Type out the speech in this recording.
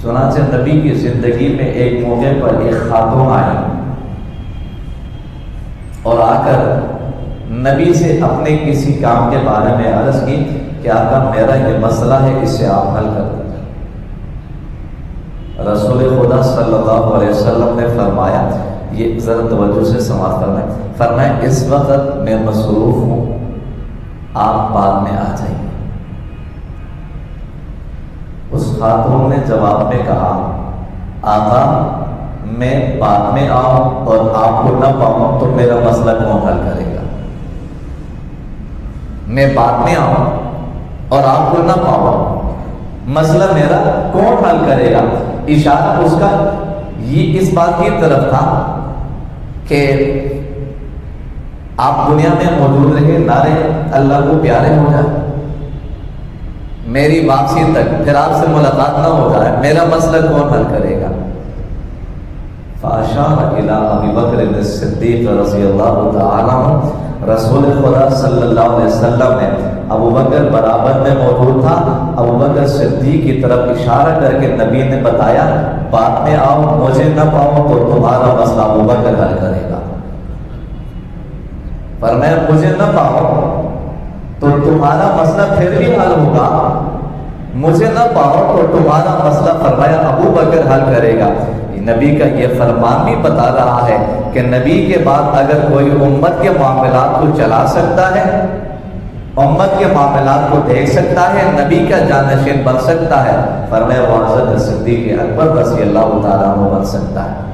چنانچہ نبی کی زندگی میں ایک موقع پر ایک خاتون آئی اور آ کر نبی سے اپنے کسی کام کے بارے میں عرض کی کہ آقا میرا یہ مسئلہ ہے، اسے آپ حل کر دیجیے۔ رسول خدا صلی اللہ علیہ وسلم نے فرمایا، یہ ذرا توجہ سے سماعت فرمائیں، فرمایا اس وقت میں مصروف ہوں، آپ بعد میں آ جائیے۔ اس خاتون نے جواب میں کہا، آقا میں بعد میں آؤں اور آپ کو نہ پاؤں تو میرا مسئلہ کون حل کرے گا؟ میں بعد میں آؤں اور آپ کو نہ پاؤں، مسئلہ میرا کون حل کرے گا؟ اشارہ اس کا یہ اس بات کی طرف تھا کہ آپ دنیا میں موجود رہے نہ رہے، اللہ کو پیارے ہو جائے، میری واپسی تک پھر آپ سے ملاقات نہ ہو جائے، میرا مسئلہ کون حل کرے گا؟ فاشار الی ابی بکر الصدیق رضی اللہ تعالی عنہ، رسول خدا صلی اللہ علیہ وسلم نے ابو بکر برابر میں موجود تھا، ابو بکر صدیق کی طرف اشارہ کر کے نبی نے بتایا، بعد میں آؤ، مجھے نہ پاؤ تو تمہارا مسئلہ ابو بکر حل کرے گا۔ فرمایا مجھے نہ پاؤ تو تمہارا مسئلہ پھر بھی حل ہوگا، مجھے نہ پاؤ تو تمہارا مسئلہ فرمایا ابو بکر حل کرے گا۔ نبی کا یہ فرمان بھی بتا رہا ہے کہ نبی کے بعد اگر کوئی امت کے معاملات کو چلا سکتا ہے، امت کے معاملات کو دیکھ سکتا ہے، نبی کا جانشین بن سکتا ہے، فرمایا وہ حضرت صدیق اکبر رضی اللہ تعالیٰ عنہ بن سکتا ہے۔